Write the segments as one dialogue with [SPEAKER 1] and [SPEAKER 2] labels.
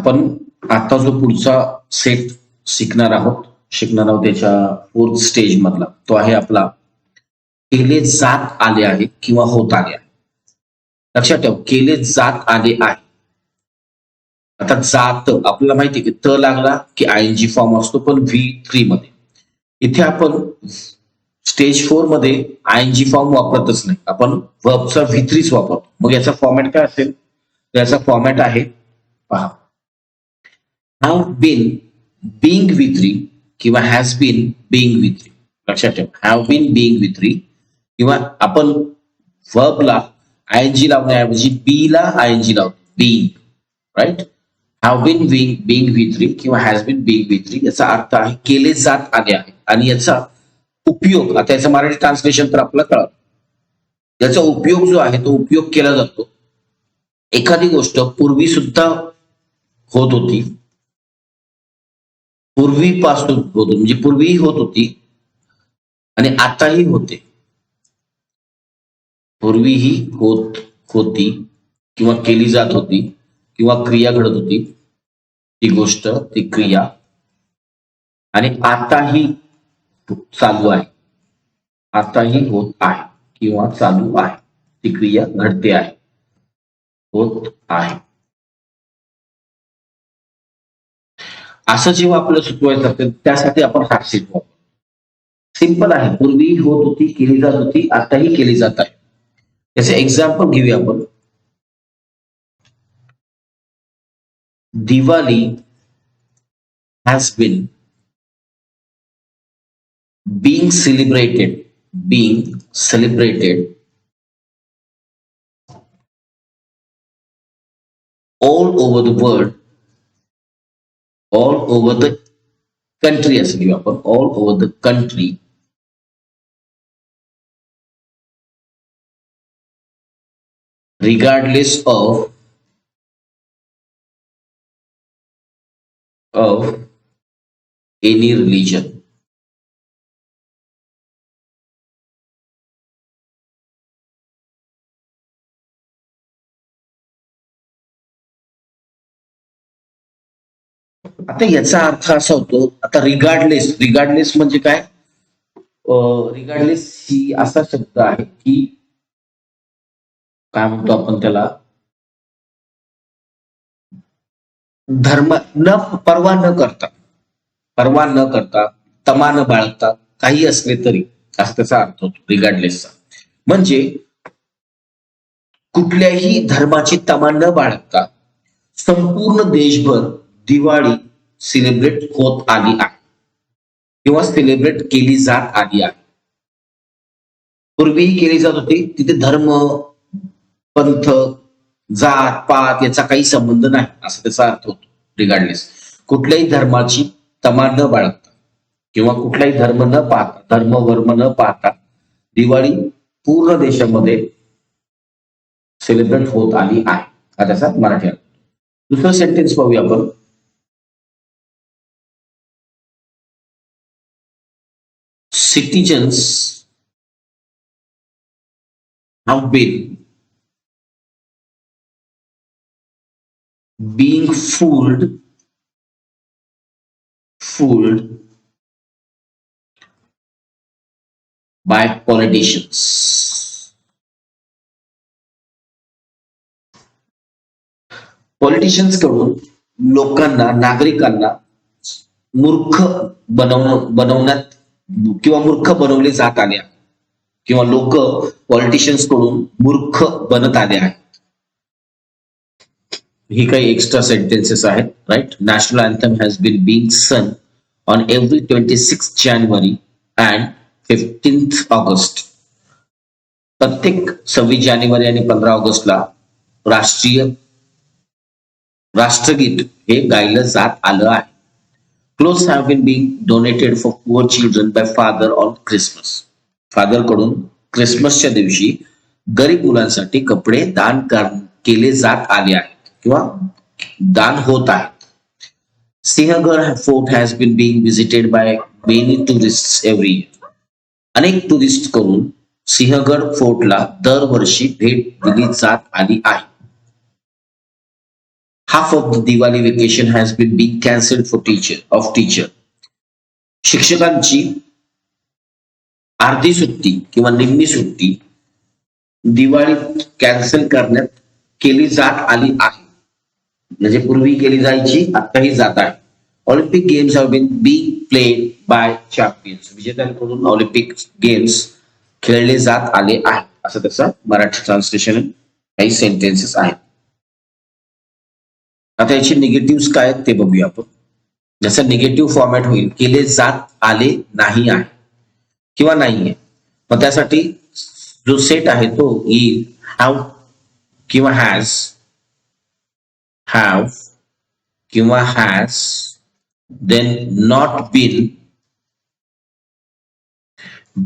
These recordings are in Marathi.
[SPEAKER 1] आपण आता जो पुढचा सेट शिकणार आहोत त्याच्या 4th स्टेज मधला तो आहे आपला केले जात आले आहे किंवा होत आले आहे. लक्षात ठेव, केले जात आले आहे. आता जात आपल्याला माहिती आहे की त लागला की आयएनजी फॉर्म असतो, पण V3 मध्ये इथे आपण स्टेज 4 मध्ये आयएनजी फॉर्म वापरतच नाही, आपण व्हर्बचा V3 वापरतो. मग याचा फॉर्मॅट काय असेल? याचा फॉर्मॅट आहे पहा, हॅव बीन बीइंग V3 किंवा हॅज बीन बीइंग V3. लक्षात ठेव, हॅव बीन बीइंग V3 किंवा आपण व्हर्बला आयएनजी लावण्याऐवजी बी ला आयएनजी लावतो, being. Right, have been being V3 किंवा हॅज बीन बीइंग V3 याचा अर्थ आहे केले जात आले आहे. आणि याचा उपयोग, आता याचं मराठी ट्रान्सलेशन तर आपल्याला कळत, याचा उपयोग जो आहे तो उपयोग केला जातो एखादी गोष्ट पूर्वी सुद्धा होत होती, पूर्वीपासून होत म्हणजे पूर्वीही होत होती आणि आताही होते. पूर्वीही होत होती किंवा केली जात होती किंवा क्रिया घडत होती, ती गोष्ट, ती क्रिया, आणि आताही चालू आहे, आताही होत आहे किंवा चालू आहे, ती क्रिया घडते आहे, होत आहे. असं जेव्हा आपल्याला सुचवायचं असेल त्यासाठी आपण हा शिकवू. सिंपल आहे, पूर्वी होत होती, केली जात होती, आताही केली जात आहे. याचे एक्झाम्पल घेऊया आपण. Diwali has been being celebrated all over the world, all over the country, असं घेऊ आपण, all over the country, regardless of any religion. आता याचा अर्थ असा होतो, आता रिगार्डलेस म्हणजे काय? रिगार्डलेस ही असा शब्द आहे की काय म्हणतो आपण त्याला, धर्म न पर्वा न करता, तमा न बाळगता, काही असले तरी, असा त्याचा अर्थ होतो रिगार्डलेसचा. म्हणजे कुठल्याही धर्माची तमा न बाळगता संपूर्ण देशभर दिवाळी सेलिब्रेट होत आली आहे किंवा सेलिब्रेट केली जात आली आहे. पूर्वीही केली जात होती, तिथे धर्म, पंथ, जात पात याचा काही संबंध नाही, असा त्याचा अर्थ होतो रिगार्डलेस. कुठल्याही धर्माची तमा न बाळगता किंवा कुठलाही धर्म न पाहता, धर्म वर्म न पाहता दिवाळी पूर्ण देशामध्ये सेलिब्रेट होत आली आहे, हा त्याचा मराठी अर्थ. दुसरं सेंटेन्स पाहूया आपण. Citizens have been being fooled by politicians. Politicians कडून लोकांना, नागरिकांना मूर्ख बनवण्यात किंवा मूर्ख बनवले जात आले आहे किंवा लोक पॉलिटिशियन्स कडून मूर्ख बनत आले आहेत. ही काही एक्स्ट्रा सेंटेन्सेस आहेत. Right, national anthem has been being sung on every 26 January and 15 August. प्रत्येक 26 जानेवारी आणि 15 ऑगस्टला राष्ट्रगीत हे गायलं जात आलं आहे. Clothes have been being donated for poor children by father on Christmas. Father कडून क्रिसमसच्या दिवशी गरीब मुलांसाठी कपडे दान केले जात आले आहेत किंवा दान होत आहेत. Sinhagad fort has been being visited by many tourist every year. अनेक टुरिस्ट कडून सिंहगड फोर्टला दरवर्षी भेट दिली जात आली आहे. half of the Diwali vacation has been being cancelled for teacher. शिक्षकांची अर्धी सुट्टी किंवा निम्मी सुट्टी दिवाळीत कॅन्सल करण्यात केली जात आली आहे. म्हणजे पूर्वी केली जायची, आताही जात आहे. Olympic games have been being played by champions. विजेत्यांकडून ऑलिम्पिक गेम्स खेळले जात आले आहेत, असं त्याचं मराठी ट्रान्सलेशन काही सेंटेन्सेस आहेत. आता याचे निगेटिव्ह काय आहेत ते बघूया आपण. जसं निगेटिव्ह फॉर्मॅट होईल, केले जात आले नाही आहे किंवा नाहीये. मग त्यासाठी जो सेट आहे तो येईल हॅव किंवा हॅव किंवा has, then not been,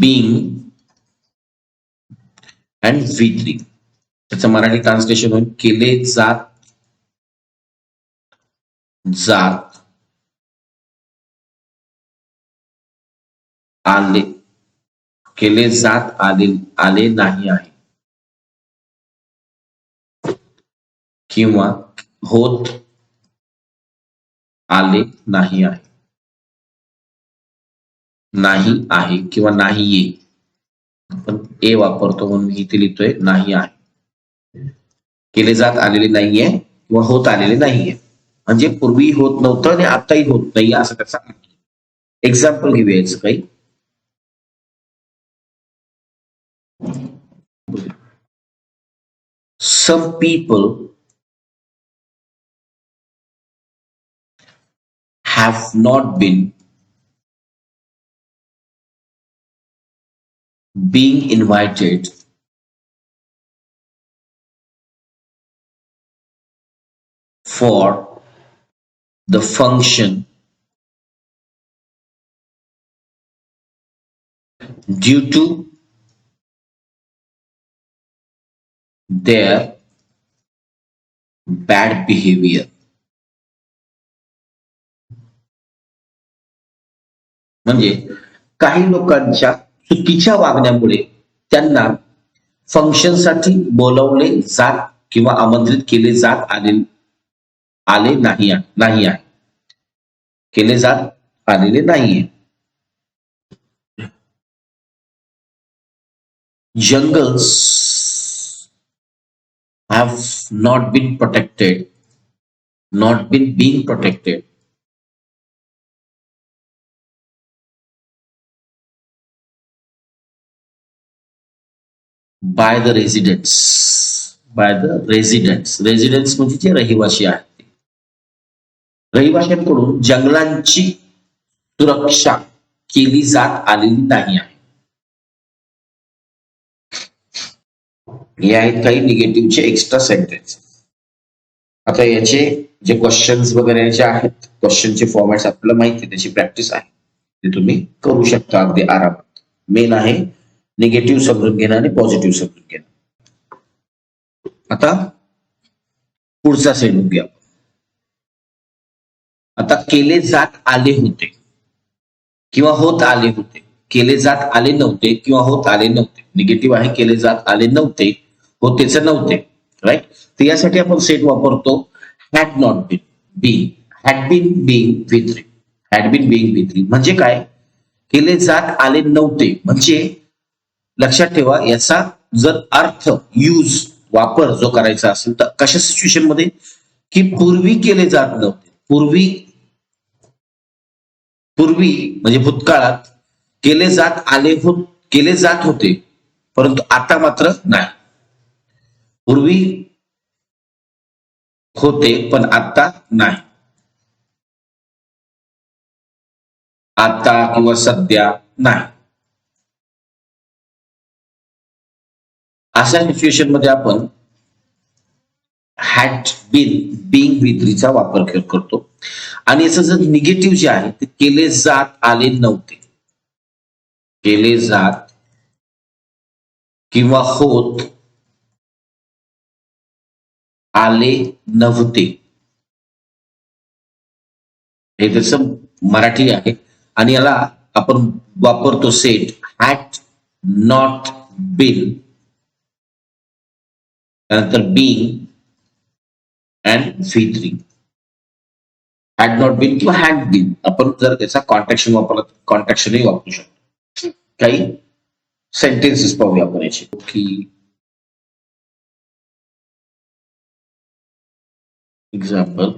[SPEAKER 1] being and V3. त्याचं मराठी ट्रान्सलेशन होईल केले जात आले, केले जात आले नाही आहे किंवा होत आले नाही आहे, नाही आहे किंवा नाहीये. आपण ए वापरतो म्हणून इथे लिहितोय नाही आहे. केले जात आलेले नाहीये किंवा होत आलेले नाहीये, म्हणजे पूर्वी होत नव्हतं आणि आताही होत नाही असं त्याचा एक्झाम्पल घेऊया याचं काही. Some people have not been being invited for the function due to their bad behavior. म्हणजे काही लोकांच्या चुकीच्या वागण्यामुळे त्यांना फंक्शनसाठी बोलवले जात किंवा आमंत्रित केले जात आले नाही आहे, केले जात आलेले नाहीये. Jungles have not been being protected by the residents. Residents म्हणजे जे रहिवासी आहेत, रहिवाशांकडून जंगलांची सुरक्षा केली जात आलेली नाही आहे. हे आहेत काही निगेटिव्हचे एक्स्ट्रा सेंटेन्स. आता याचे जे क्वेश्चन्स वगैरे याचे आहेत, क्वेश्चनचे फॉर्मॅट्स आपल्याला माहिती आहे, त्याची प्रॅक्टिस आहे, ते तुम्ही करू शकता अगदी आरामात. मेन आहे निगेटिव्ह समजून घेणं आणि पॉझिटिव्ह समजून घेणं. आता पुढचा सेट बघूया. आता केले जात आले होते किंवा होत आले होते, केले जात आले नव्हते किंवा होत आले नव्हते. निगेटिव्ह आहे केले जात आले नव्हते, होतेच नव्हते, राईट. तर यासाठी आपण सेट वापरतो had not been, had been being V3. Had been being V3 म्हणजे काय, केले जात आले नव्हते म्हणजे लक्षात ठेवा याचा जर अर्थ यूज वापर जो करायचा असेल तर कशा सिच्युएशन मध्ये, की पूर्वी केले जात नव्हते, पूर्वी म्हणजे भूतकाळात केले जात होते परंतु आता मात्र नाही. पूर्वी होते पण आता नाही, आता किंवा सध्या नाही. अशा सिच्युएशन मध्ये आपण हॅड बीन बीइंग V3 चा वापर करतो. आणि याचं जर निगेटिव्ह जे आहे ते केले जात आले नव्हते, केले जात किंवा होत आले नव्हते, हे त्याचं मराठी आहे. आणि याला आपण वापरतो सेट हॅड नॉट बीन, त्यानंतर being and V3 had not been किंवा हॅड बीन. आपण जर त्याचा कॉन्ट्रॅक्शन वापरला कॉन्ट्रॅक्शनही वापरू शकतो. काही सेंटेन्सेस पाहूया आपण याचे की example,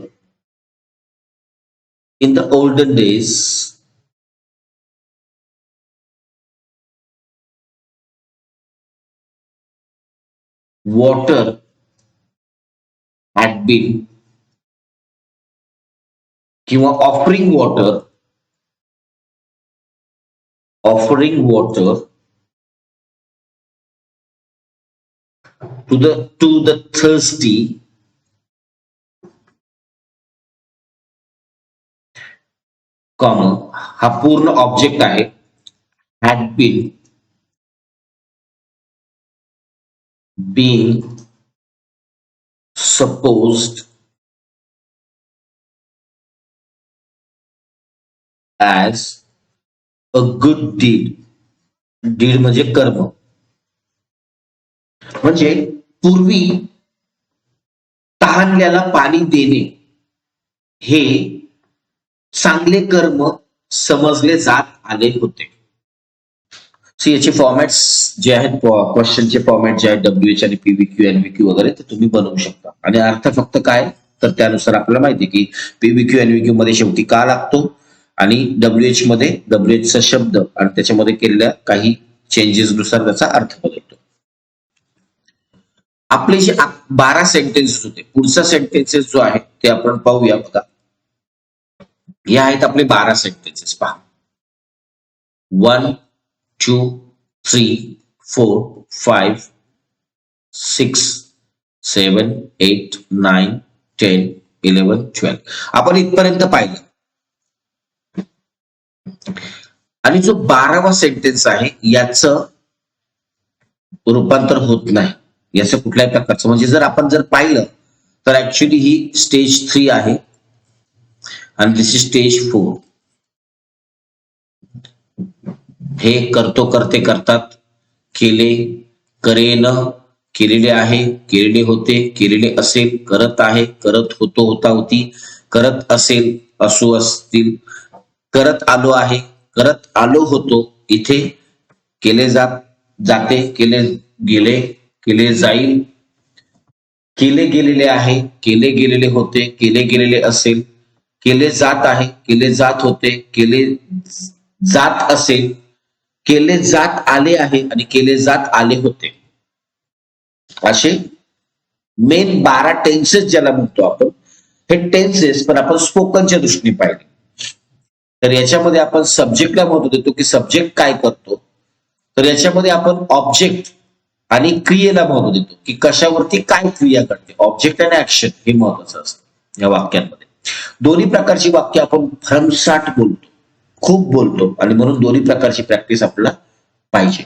[SPEAKER 1] in the olden days, water had been किंवा offering water to the thirsty common हा पूर्ण ऑब्जेक्ट आहे. had been supposed as a good deed. Deed म्हणजे कर्म. म्हणजे पूर्वी तहानल्याला पाणी देणे हे चांगले कर्म समजले जात आले होते. याचे फॉर्मॅट्स जे आहेत, क्वेश्चनचे फॉर्मॅट जे आहेत WH आणि PVQ NVQ वगैरे, ते तुम्ही बनवू शकता. आणि अर्थ फक्त काय तर त्यानुसार आपल्याला माहिती आहे की PVQ NVQ मध्ये शेवटी का लागतो आणि WH मध्ये WH चा शब्द आणि त्याच्यामध्ये केलेल्या काही चेंजेस नुसार त्याचा अर्थ बदलतो. आपले जे 12 सेंटेन्सेस होते, पुढचा सेंटेन्सेस जो आहे ते आपण पाहूया. बघा, हे आहेत आपले 12 सेंटेन्सेस. पहा, 1 2 3 4 5 6 7 8 9 10 11 12 आपण इथपर्यंत पाहिलं. आणि जो 12वा सेंटेन्स आहे याचं रूपांतर होत नाही याचं कुठल्याही प्रकारचं. म्हणजे जर आपण पाहिलं तर ऍक्च्युली ही स्टेज 3 आहे आणि दिस इज स्टेज 4. हे करतो, करते, करतात, केले, करेन, केलेले आहे, केलेले होते, केलेले असेल, करत आहे, करत होतो, होता, होती, करत असेल, असू, असतील, करत आलो आहे, करत आलो होतो. इथे केले जाते, केले गेले, केले जाईल, केले गेलेले आहे, केले गेलेले होते, केले गेलेले असेल, केले जात आहे, केले जात होते, केले जात असेल, केले जात आले आहे आणि केले जात आले होते. असे मेन 12 टेन्सेस ज्याला म्हणतो आपण. हे टेन्सेस पण आपण स्पोकनच्या दृष्टीने पाहिले. तर याच्यामध्ये आपण सब्जेक्टला महत्व देतो की सब्जेक्ट काय करतो. तर याच्यामध्ये आपण ऑब्जेक्ट आणि क्रियेला महत्व देतो की कशावरती काय क्रिया करते. ऑब्जेक्ट आणि ऍक्शन हे महत्वाचं असतं या वाक्यांमध्ये. दोन्ही प्रकारची वाक्य आपण भरमसाठ बोलतो, खूप बोलतो, आणि म्हणून दोन्ही प्रकारची प्रॅक्टिस आपल्याला पाहिजे.